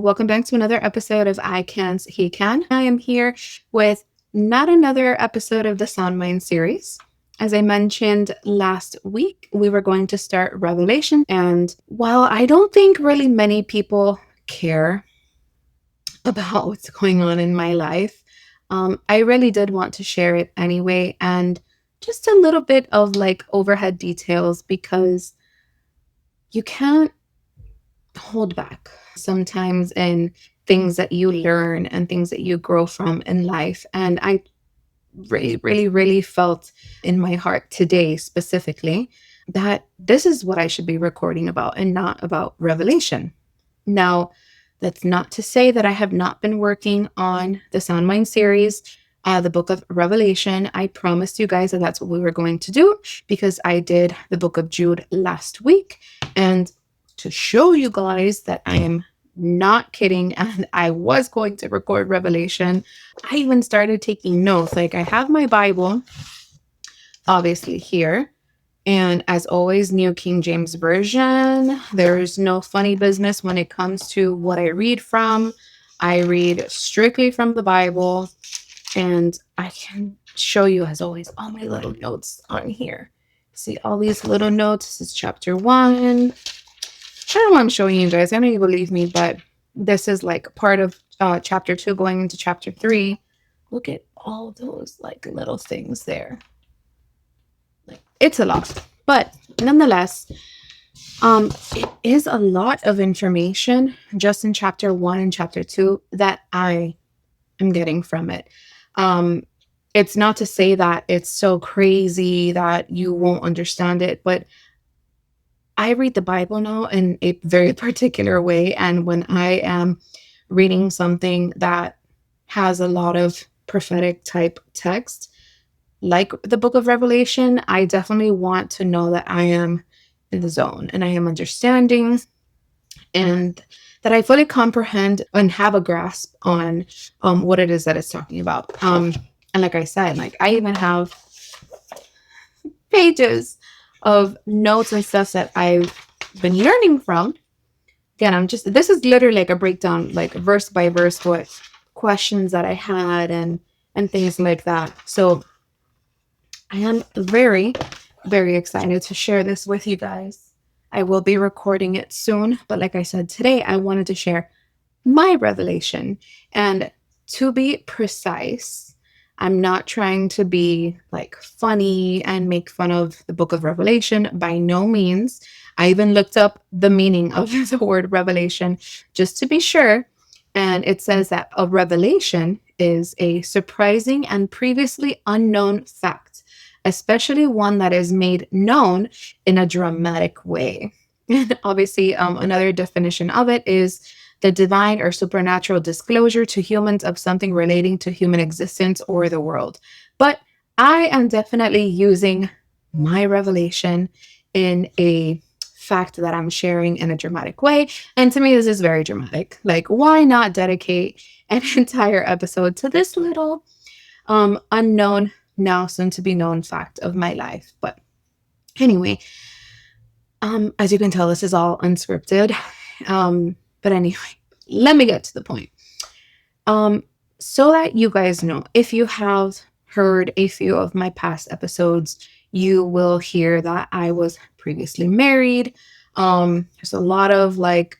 welcome back to another episode of ICant-HeCan. I am here with not another episode of the Sound Mind series. As I mentioned last week, we were going to start Revelation. And while I don't think really many people care about what's going on in my life, I really did want to share it anyway. And just a little bit of like overhead details because you can't hold back sometimes in things that you learn and things that you grow from in life. And I really felt in my heart today specifically that this is what I should be recording about and not about Revelation. Now, that's not to say that I have not been working on the Sound Mind series, the book of Revelation. I promised you guys that that's what we were going to do because I did the book of Jude last week. And to show you guys that I am not kidding and I was going to record Revelation, I even started taking notes. Like I have my Bible, obviously here. And as always, New King James Version. There's no funny business when it comes to what I read from. I read strictly from the Bible. And I can show you, as always, all my little notes on here. See all these little notes. This is chapter 1. I don't know why I'm showing you guys. I know you believe me, but this is like part of chapter 2 going into chapter 3. Look at all those like little things there. Like it's a lot, but nonetheless, it is a lot of information just in chapter 1 and chapter 2 that I am getting from it. It's not to say that it's so crazy that you won't understand it, but I read the Bible now in a very particular way. And when I am reading something that has a lot of prophetic type text, like the book of Revelation, I definitely want to know that I am in the zone and I am understanding and that I fully comprehend and have a grasp on what it is that it's talking about. And like I said, like I even have pages of notes and stuff that I've been learning from. Again, this is literally like a breakdown, like verse by verse, what questions that I had and things like that. So I am very excited to share this with you guys. I will be recording it soon, but like I said, today I wanted to share my revelation. And to be precise, I'm not trying to be like funny and make fun of the book of Revelation by no means. I even looked up the meaning of the word revelation just to be sure. And it says that a revelation is a surprising and previously unknown fact, especially one that is made known in a dramatic way. And obviously, another definition of it is the divine or supernatural disclosure to humans of something relating to human existence or the world. But I am definitely using my revelation in a fact that I'm sharing in a dramatic way. And to me, this is very dramatic. Like, why not dedicate an entire episode to this little unknown, now soon to be known fact of my life? But anyway, as you can tell, this is all unscripted. But anyway, let me get to the point. So that you guys know, if you have heard a few of my past episodes, you will hear that I was previously married. There's a lot of like,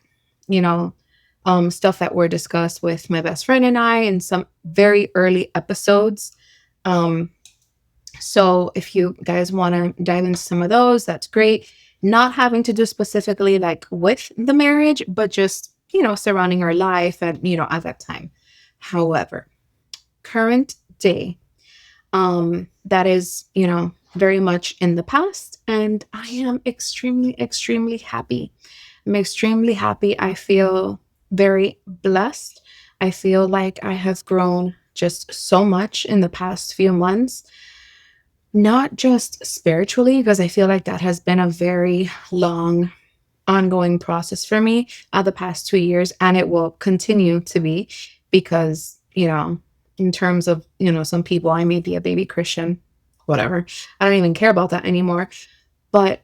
stuff that were discussed with my best friend and I in some very early episodes. So if you guys want to dive into some of those, that's great. Not having to do specifically like with the marriage, but just, surrounding our life and, at that time. However, current day, that is, very much in the past. And I am extremely happy. I'm extremely happy. I feel very blessed. I feel like I have grown just so much in the past few months. Not just spiritually, because I feel like that has been a very long, ongoing process for me the past 2 years, and it will continue to be because, in terms of, some people, I may be a baby Christian, whatever. I don't even care about that anymore. But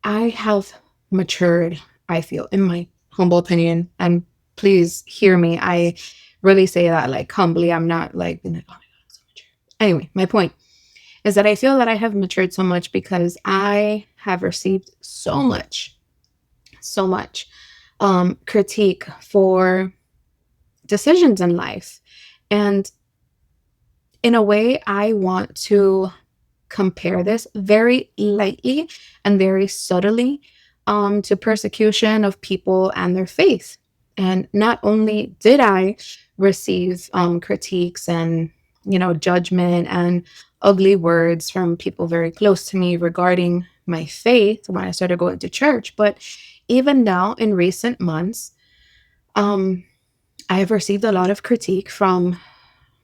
I have matured, I feel, in my humble opinion, and Please hear me. I really say that like humbly. I'm not like, oh my God, I'm so mature. Anyway, my point is that I feel that I have matured so much because I have received so much critique for decisions in life. And in a way, I want to compare this very lightly and very subtly to persecution of people and their faith. And not only did I receive critiques and, judgment and ugly words from people very close to me regarding my faith when I started going to church, but even now in recent months, um, I have received a lot of critique from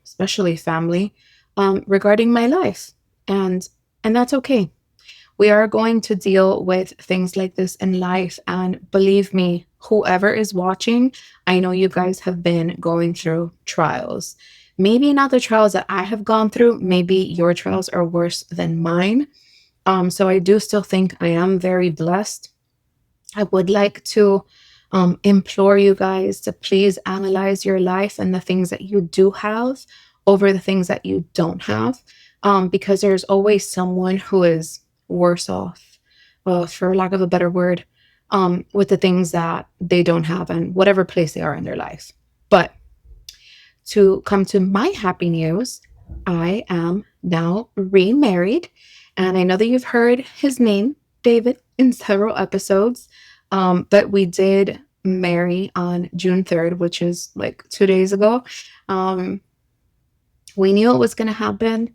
especially family regarding my life. And that's okay. We are going to deal with things like this in life. And believe me, whoever is watching, I know you guys have been going through trials. Maybe not the trials that I have gone through. Maybe your trials are worse than mine. So I do still think I am very blessed. I would like to implore you guys to please analyze your life and the things that you do have over the things that you don't have, because there's always someone who is worse off, for lack of a better word, with the things that they don't have and whatever place they are in their life. But to come to my happy news, I am now remarried. And I know that you've heard his name, David, in several episodes. But we did marry on June 3rd, which is like 2 days ago. We knew it was going to happen.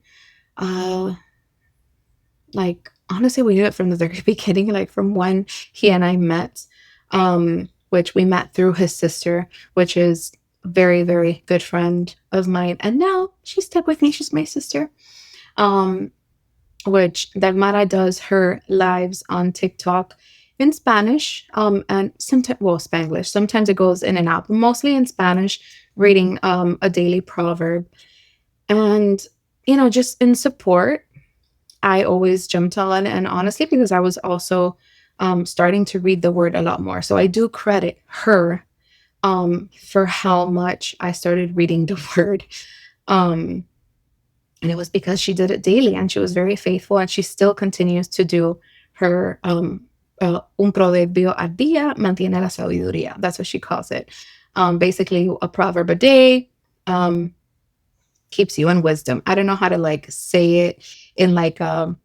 Like, honestly, we knew it from the very beginning, like from when he and I met, which we met through his sister, which is very, very good friend of mine. And now she's stuck with me. She's my sister. Which Dagmara does her lives on TikTok in Spanish, and sometimes, well, Spanglish. Sometimes it goes in and out, but mostly in Spanish, reading a daily proverb. And, just in support, I always jumped on. And honestly, because I was also starting to read the word a lot more. So I do credit her for how much I started reading the word. And it was because she did it daily and she was very faithful, and she still continues to do her un proverbio al día mantiene la sabiduría. That's what she calls it. Basically, a proverb a day keeps you in wisdom. I don't know how to like say it in like a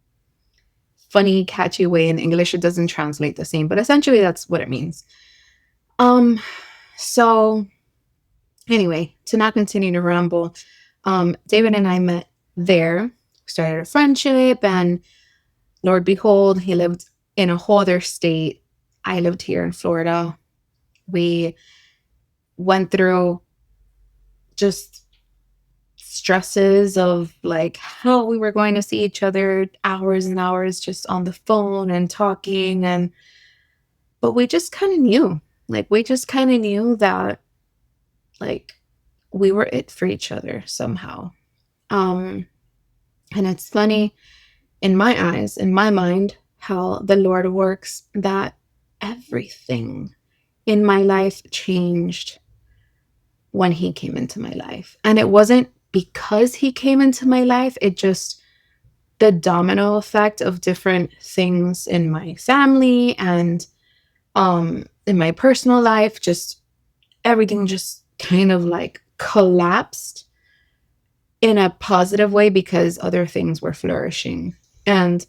funny, catchy way in English. It doesn't translate the same, but essentially that's what it means. So anyway, to not continue to ramble, David and I met there, started a friendship, and Lord behold, he lived in a whole other state. I lived here in Florida. We went through just stresses of like how we were going to see each other hours and hours just on the phone and talking, but we just kind of knew, that like we were it for each other somehow. And it's funny in my eyes, in my mind, how the Lord works, that everything in my life changed when he came into my life. And it wasn't because he came into my life, it just, the domino effect of different things in my family and in my personal life, just everything just kind of like collapsed in a positive way because other things were flourishing. And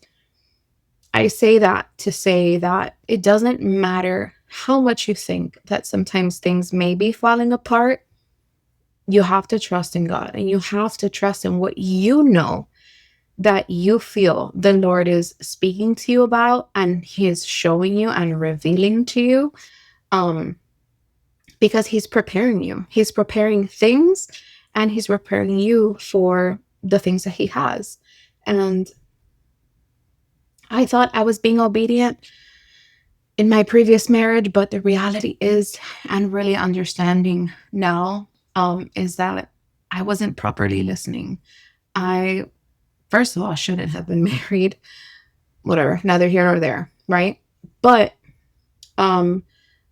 I say that to say that it doesn't matter how much you think that sometimes things may be falling apart. You have to trust in God, and you have to trust in what you know that you feel the Lord is speaking to you about, and he is showing you and revealing to you, because he's preparing you. He's preparing things, and he's preparing you for the things that he has. And I thought I was being obedient in my previous marriage, but the reality is, and really understanding now, is that I wasn't properly listening. I, first of all, shouldn't have been married. Whatever, neither here nor there, right? But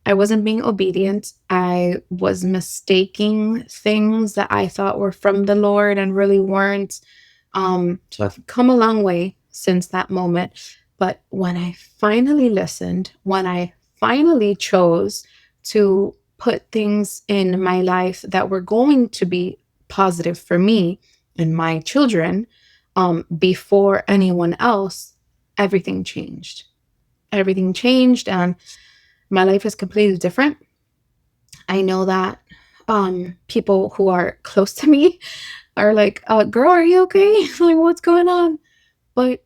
I wasn't being obedient. I was mistaking things that I thought were from the Lord and really weren't. So I've come a long way since that moment. But when I finally listened, when I finally chose to put things in my life that were going to be positive for me and my children, before anyone else, everything changed. Everything changed, and my life is completely different. I know that people who are close to me are like, girl, are you okay? Like, what's going on? But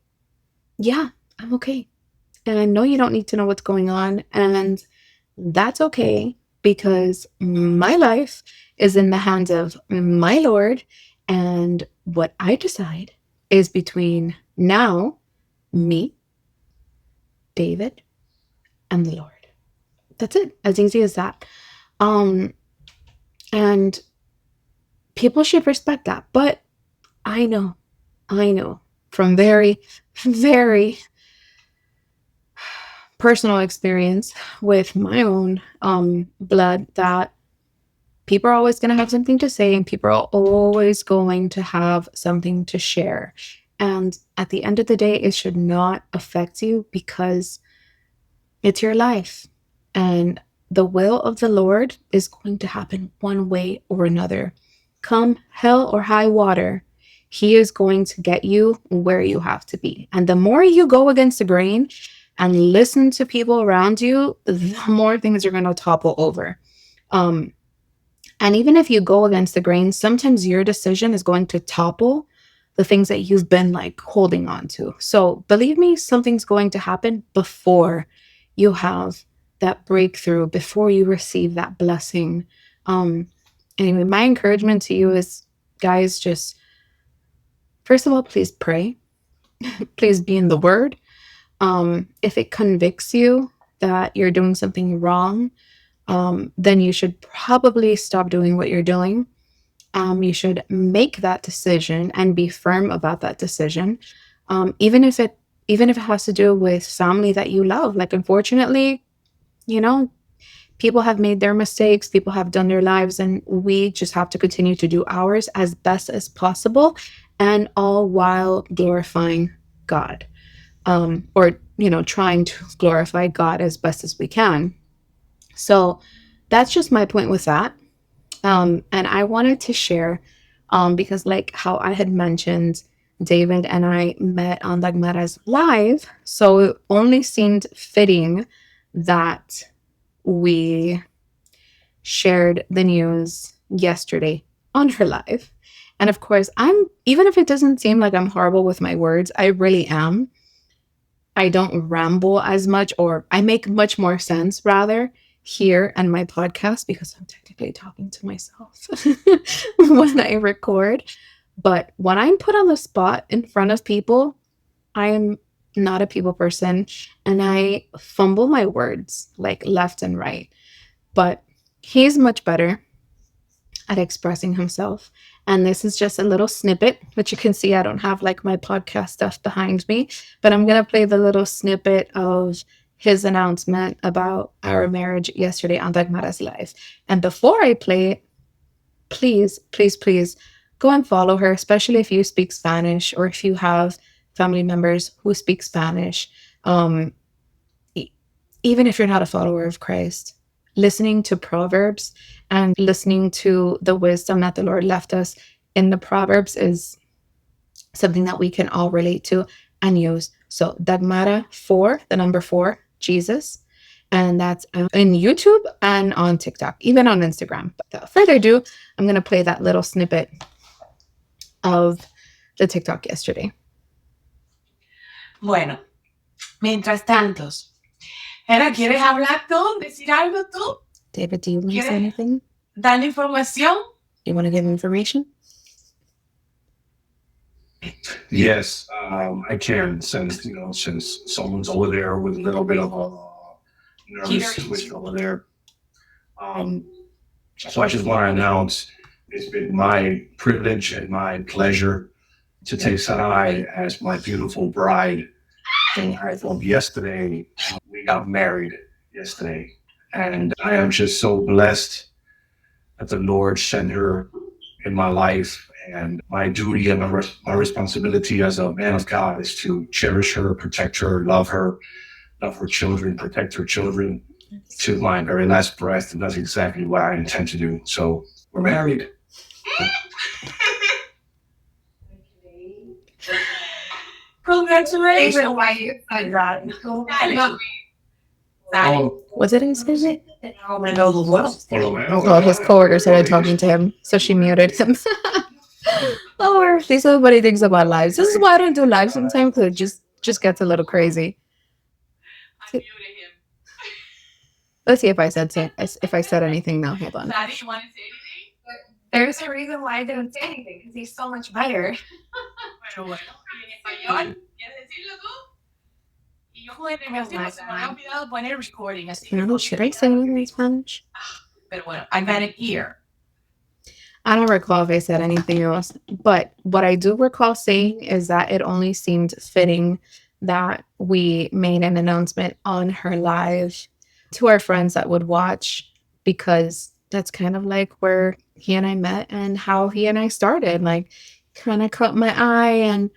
yeah, I'm okay. And I know you don't need to know what's going on. And that's okay, because my life is in the hands of my Lord. And what I decide is between now, me, David, and the Lord. That's it. As easy as that. Um, and people should respect that. But I know from very, very personal experience with my own blood that people are always going to have something to say, and people are always going to have something to share. And at the end of the day, it should not affect you, because it's your life. And the will of the Lord is going to happen one way or another. Come hell or high water, He is going to get you where you have to be. And the more you go against the grain and listen to people around you, the more things are going to topple over. And even if you go against the grain, sometimes your decision is going to topple the things that you've been like holding on to. So believe me, something's going to happen before you have that breakthrough, before you receive that blessing. Anyway, my encouragement to you is, guys, just first of all, please pray. Please be in the Word. If it convicts you that you're doing something wrong, then you should probably stop doing what you're doing. You should make that decision and be firm about that decision, even if it has to do with family that you love. Like, unfortunately, people have made their mistakes, people have done their lives, and we just have to continue to do ours as best as possible, and all while glorifying God, or trying to glorify God as best as we can. So that's just my point with that. And I wanted to share, because like how I had mentioned, David and I met on Dagmara's live, so it only seemed fitting that we shared the news yesterday on her live. And of course, even if it doesn't seem like I'm horrible with my words, I really am. I don't ramble as much, or I make much more sense rather here and my podcast, because I'm technically talking to myself when I record. But when I'm put on the spot in front of people, I am not a people person, and I fumble my words like left and right. But he's much better at expressing himself. And this is just a little snippet, which you can see I don't have like my podcast stuff behind me, but I'm going to play the little snippet of his announcement about our marriage yesterday on Dagmara's live. And before I play it, please, please, please go and follow her, especially if you speak Spanish or if you have family members who speak Spanish. Even if you're not a follower of Christ, listening to Proverbs and listening to the wisdom that the Lord left us in the Proverbs is something that we can all relate to and use. So Dagmara 4, the number 4, Jesus. And that's in YouTube and on TikTok, even on Instagram. But without further ado, I'm going to play that little snippet of the TikTok yesterday. Bueno, mientras tanto, Era, ¿quieres hablar tú? ¿Decir algo tú? David, do you want to say anything? ¿Dar información? You want to give information? Yes, I can. Since someone's over there with a little bit of a nervous situation over there. So I just want to announce it's been my privilege and my pleasure to take Sarai as my beautiful bride. And yesterday, we got married yesterday. And I am just so blessed that the Lord sent her in my life. And my duty and my responsibility as a man of God is to cherish her, protect her, love her children, protect her children to my very last breath. And that's exactly what I intend to do. So we're married. Congratulations. Why you said that? Was it his visit? Oh, Well, his coworker started talking to him, so she muted him. Lord, these are what he thinks about lives. This is why I don't do lives sometimes, because it just gets a little crazy. I muted him. Let's see if I said anything now. Hold on. Daddy, you want to say anything? There's a reason why I didn't say anything, because he's so much better. Pero bueno, en español, ¿quieres decirlo tú? Y yo me había olvidado poner recording, así que Should I say anything in Spanish? pero bueno, I got it here. I don't recall if I said anything else, but what I do recall saying is that it only seemed fitting that we made an announcement on her live to our friends that would watch, because that's kind of like where he and I met and how he and I started. Like, kind of caught my eye and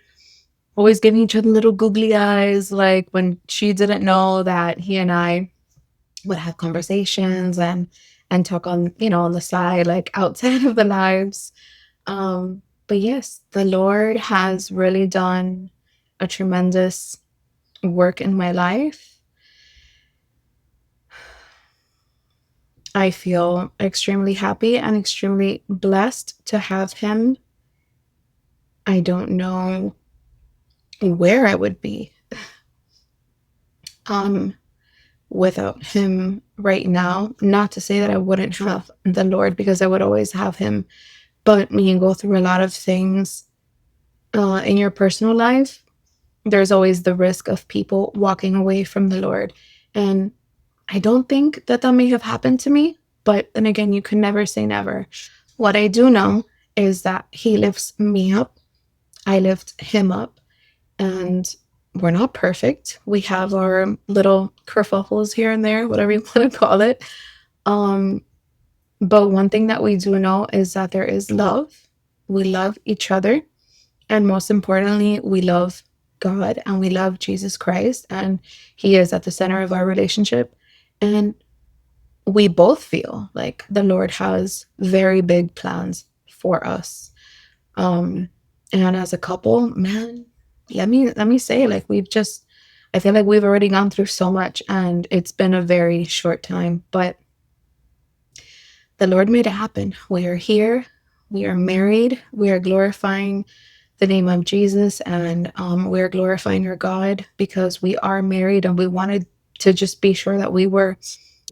always giving each other little googly eyes, like when she didn't know that he and I would have conversations and talk on, on the side, like outside of the lives. But yes, the Lord has really done a tremendous work in my life. I feel extremely happy and extremely blessed to have him. I don't know where I would be without him right now. Not to say that I wouldn't have the Lord, because I would always have him, but when you go through a lot of things in your personal life, there's always the risk of people walking away from the Lord. And I don't think that may have happened to me, but then again, you can never say never. What I do know is that he lifts me up, I lift him up, and we're not perfect. We have our little kerfuffles here and there, whatever you want to call it. But one thing that we do know is that there is love. We love each other. And most importantly, we love God and we love Jesus Christ. And he is at the center of our relationship. And we both feel like the Lord has very big plans for us. And as a couple, man, let me say, like, I feel like we've already gone through so much and it's been a very short time, but the Lord made it happen. We are here. We are married. We are glorifying the name of Jesus, and we're glorifying our God because we are married, and we wanted to just be sure that we were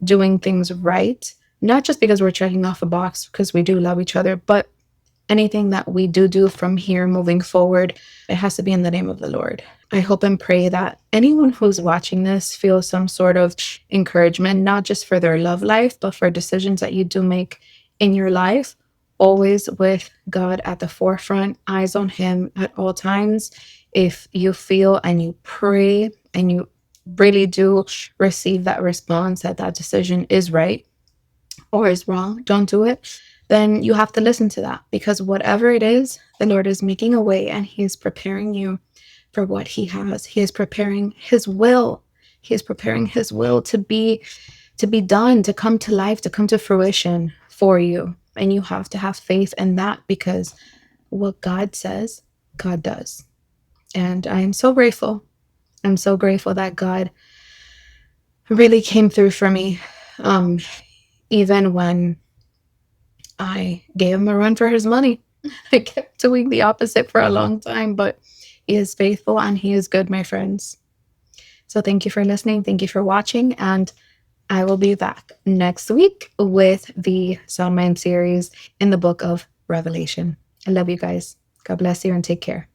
doing things right, not just because we're checking off a box, because we do love each other, but anything that we do from here moving forward, it has to be in the name of the Lord. I hope and pray that anyone who's watching this feels some sort of encouragement, not just for their love life, but for decisions that you do make in your life, always with God at the forefront, eyes on him at all times. If you feel and you pray and you really do receive that response that decision is right or is wrong, don't do it, then you have to listen to that, because whatever it is, the Lord is making a way and he is preparing you for what he has. He is preparing his will. He is preparing his will to be done, to come to life, to come to fruition for you. And you have to have faith in that, because what God says, God does. And I am so grateful. I'm so grateful that God really came through for me, even when I gave him a run for his money. I kept doing the opposite for a long time, but he is faithful and he is good, my friends. So thank you for listening. Thank you for watching. And I will be back next week with the Sound Mind series in the book of Revelation. I love you guys. God bless you and take care.